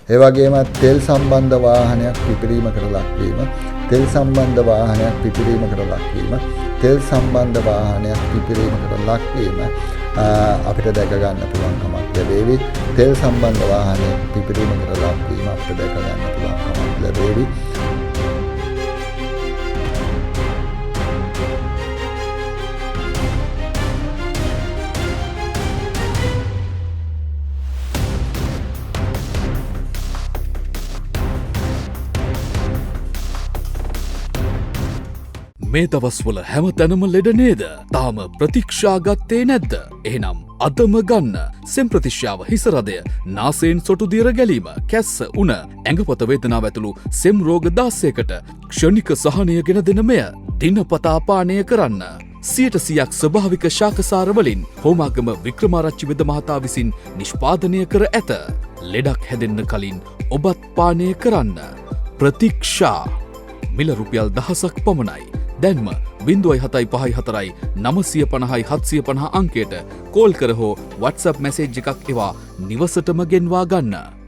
ඒ වගේම තෙල් සම්බන්ධ වාහනයක් පිපිරීමකට ලක්වීම, තෙල් සම්බන්ධ වාහනයක් පිපිරීමකට ලක්වීම, තෙල් සම්බන්ධ වාහනයක් පිපිරීමකට ලක්වීම අපිට දැක ගන්න පුළුවන්කමක් ලැබේවි. තෙල් සම්බන්ධ වාහනයක් පිපිරීමකට ලක්වීම අපිට දැක ගන්න පුළුවන්කමක් ලැබේවි. මේ දවස්වල හැම තැනම ලෙඩ නේද? තාම ප්‍රතික්ෂා ගත්තේ නැද්ද? එහෙනම් අදම ගන්න සෙම් ප්‍රතිශ්‍යාව හිසරදය, නාසයෙන් සොටු දියර ගැලීම, කැස්ස, උණ, ඇඟපත වේදනාව ඇතුළු සෙම් රෝග 16කට ක්ෂණික සහනය ගෙන දෙන මෙය දිනපතා පානය කරන්න. 100% ස්වභාවික ශාකසාර වලින් හෝමාගම වික්‍රමාරච්චි වෙද මහතා විසින් නිෂ්පාදනය කර ඇත. ලෙඩක් හැදෙන්න කලින් ඔබත් පානය කරන්න. ප්‍රතික්ෂා මිල රුපියල් 1000ක් පමණයි. දැන්ම 0754 950 750 අංකයට කෝල් කර හෝ WhatsApp මැසේජ් එකක් එවා නිවසටම ගෙන්වා ගන්න.